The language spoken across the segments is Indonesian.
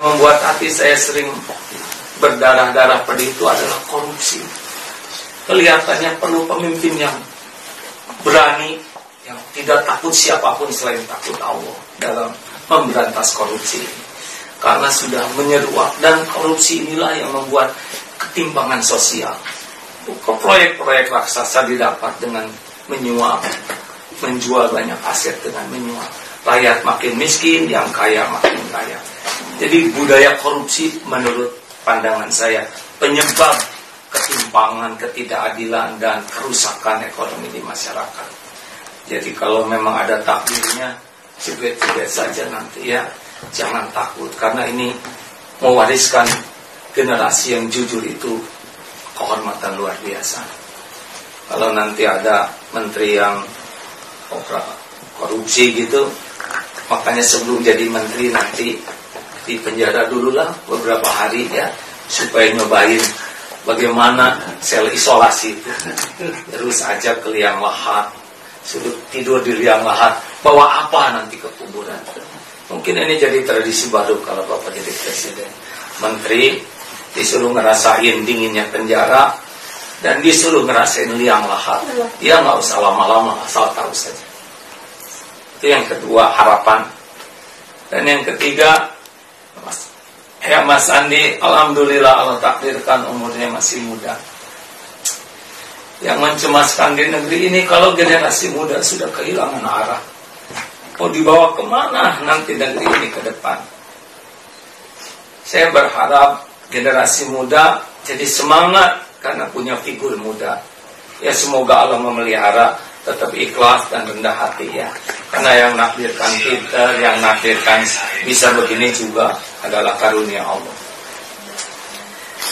Membuat hati saya sering berdarah-darah pedih itu adalah korupsi. Kelihatannya perlu pemimpin yang berani, yang tidak takut siapapun selain takut Allah dalam memberantas korupsi ini. Karena sudah menyeruak, dan korupsi inilah yang membuat ketimpangan sosial. Proyek-proyek raksasa didapat dengan menyuap, menjual banyak aset dengan menyuap. Rakyat makin miskin, yang kaya makin kaya. Jadi budaya korupsi menurut pandangan saya penyebab ketimpangan, ketidakadilan, dan kerusakan ekonomi di masyarakat. Jadi kalau memang ada takdirnya, cibet-cibet saja nanti ya, jangan takut. Karena ini mewariskan generasi yang jujur itu kehormatan luar biasa. Kalau nanti ada menteri yang korupsi gitu, makanya sebelum jadi menteri nanti di penjara dululah beberapa hari ya, supaya nyobain bagaimana sel isolasi itu. Terus ajak ke liang lahat, suruh tidur di liang lahat, bawa apa nanti ke kuburan. Mungkin ini jadi tradisi baru kalau Bapak jadi presiden. Menteri disuruh ngerasain dinginnya penjara, dan disuruh ngerasain liang lahat. Ya nggak usah lama-lama, asal tahu saja. Itu yang kedua, harapan. Dan yang ketiga, Mas Andi, alhamdulillah Allah takdirkan umurnya masih muda. Yang mencemaskan di negeri ini kalau generasi muda sudah kehilangan arah. Mau dibawa kemana nanti negeri ini ke depan? Saya berharap generasi muda jadi semangat karena punya figur muda. Ya semoga Allah memelihara tetap ikhlas dan rendah hati ya. Karena yang nakdirkan kita, yang nakdirkan bisa begini juga adalah karunia Allah.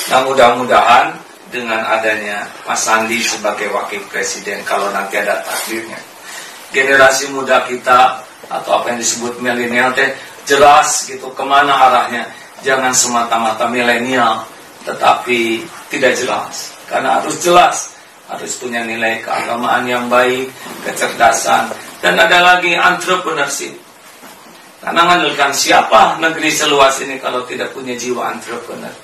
Nah mudah-mudahan dengan adanya Mas Andi sebagai wakil presiden, kalau nanti ada takdirnya, generasi muda kita atau apa yang disebut milenial teh jelas gitu kemana arahnya. Jangan semata-mata milenial tetapi tidak jelas. Karena harus jelas, harus punya nilai keagamaan yang baik, kecerdasan, dan ada lagi entrepreneurship. Karena mengandalkan siapa negeri seluas ini kalau tidak punya jiwa entrepreneur.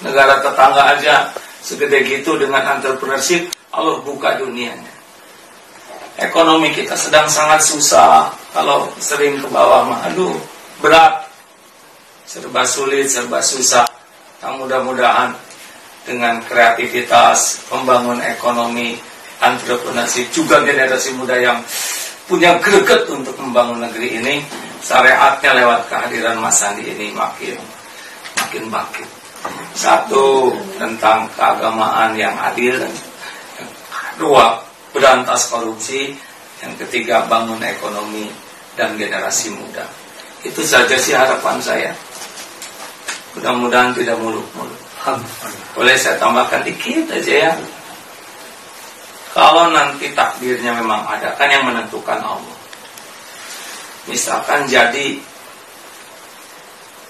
Negara tetangga aja segede gitu dengan entrepreneurship, Allah buka dunianya. Ekonomi kita sedang sangat susah, kalau sering ke bawah mah aduh berat, serba sulit, serba susah. Nah, mudah-mudahan dengan kreativitas, membangun ekonomi, entrepreneurship, juga generasi muda yang punya greget untuk membangun negeri ini, syariatnya lewat kehadiran Mas Andi ini makin bangkit. Satu, tentang keagamaan yang adil. Dua, berantas korupsi. Yang ketiga, bangun ekonomi dan generasi muda. Itu saja sih harapan saya. Mudah-mudahan tidak muluk-muluk. Boleh saya tambahkan dikit aja ya. Kalau nanti takdirnya memang ada, kan yang menentukan Allah. Misalkan jadi,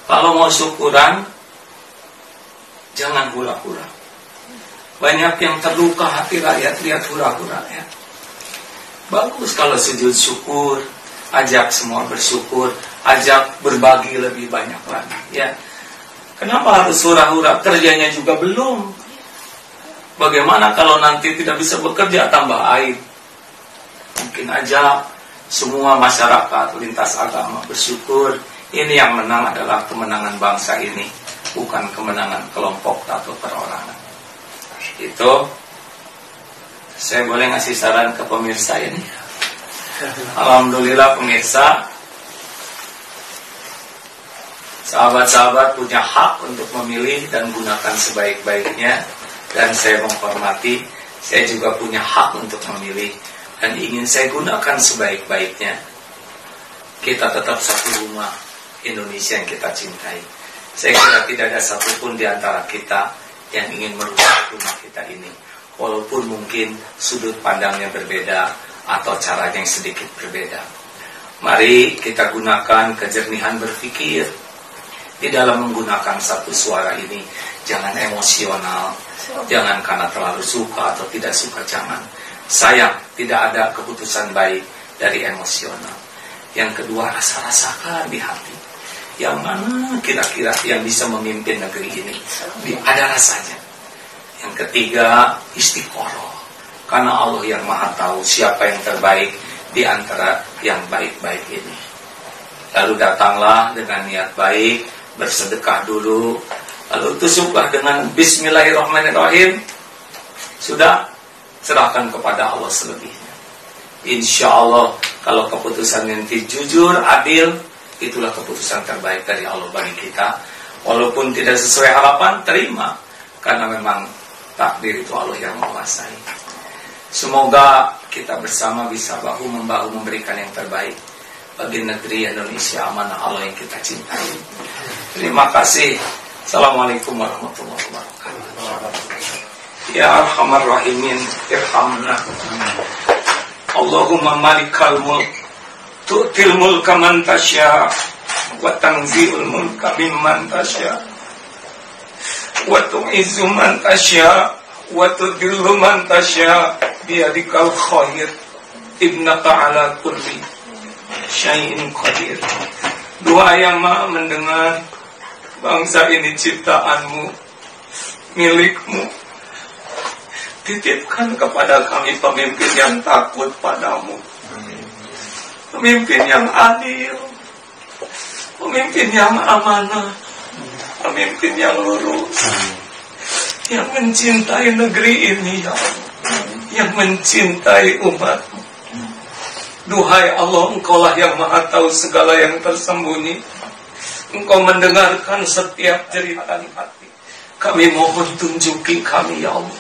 kalau mau syukuran, jangan hura-hura. Banyak yang terluka hati rakyat lihat hura-hura ya. Bagus kalau sujud syukur, ajak semua bersyukur, ajak berbagi lebih banyak lagi ya. Kenapa harus hura-hura? Kerjanya juga belum. Bagaimana kalau nanti tidak bisa bekerja, tambah aib? Mungkin aja semua masyarakat lintas agama bersyukur. Ini yang menang adalah kemenangan bangsa ini, bukan kemenangan kelompok atau perorangan. Itu saya boleh ngasih saran ke pemirsa ini. Alhamdulillah pemirsa, sahabat-sahabat punya hak untuk memilih dan gunakan sebaik-baiknya. Dan saya menghormati, saya juga punya hak untuk memilih dan ingin saya gunakan sebaik-baiknya. Kita tetap satu rumah, Indonesia yang kita cintai. Saya kira tidak ada satupun di antara kita yang ingin merusak rumah kita ini, walaupun mungkin sudut pandangnya berbeda atau caranya yang sedikit berbeda. Mari kita gunakan kejernihan berpikir di dalam menggunakan satu suara ini. Jangan emosional, jangan karena terlalu suka atau tidak suka, jangan. Sayang, tidak ada keputusan baik dari emosional. Yang kedua, rasa-rasakan di hati. yang mana kira-kira yang bisa memimpin negeri ini? Ada rasanya. Yang ketiga, istiqoroh. Karena Allah yang maha tahu siapa yang terbaik di antara yang baik-baik ini. Lalu datanglah dengan niat baik, bersedekah dulu. Lalu tusuklah dengan Bismillahirrahmanirrahim. Sudah, serahkan kepada Allah selebihnya. Insya Allah, kalau keputusan nanti jujur, adil, itulah keputusan terbaik dari Allah bagi kita. Walaupun tidak sesuai harapan, terima. Karena memang takdir itu Allah yang menguasai. Semoga kita bersama bisa bahu-membahu memberikan yang terbaik bagi negeri Indonesia amanah Allah yang kita cintai. Terima kasih. Assalamualaikum warahmatullahi wabarakatuh. Ya Arhamar Rahimin, irhamna. Allahumma malikal mulk, tu'til mulka man tasya, wa tanzi'ul mulka mimman tasya, wa tu'izzu man tasya, wa tudhillu man tasya, biyadikal khair, innaka ala kulli syai'in qadir. Doa yang maha mendengar, bangsa ini ciptaanmu, milikmu. Titipkan kepada kami pemimpin yang takut padamu, pemimpin yang adil, pemimpin yang amanah, pemimpin yang lurus, yang mencintai negeri ini, ya Allah, yang mencintai umatmu. Duhai Allah, Engkaulah yang maha tahu segala yang tersembunyi. Engkau mendengarkan setiap jeritan hati. Kami mohon tunjuki kami, ya Allah,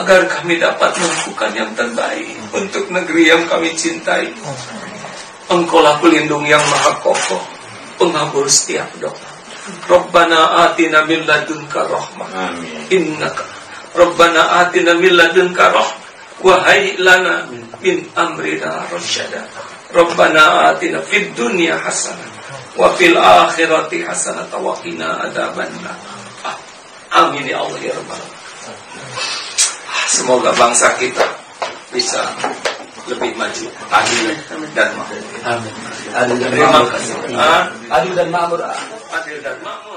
agar kami dapat melakukan yang terbaik untuk negeri yang kami cintai. Engkaulah pelindung yang maha kokoh, pengabul setiap doa. Rabbana atina min ladunka rahmah. Innaka Rabbana atina min ladunka rahmah wa hayyi lana min amrina rasyada. Rabbana atina fid dunya hasanah wa fil akhirati hasanah wa qina adzabannar. Amin ya Allah ya Rabbal alamin. Semoga bangsa kita bisa lebih maju, adil dan makmur. Amin. Adil dan makmur. Adil dan makmur.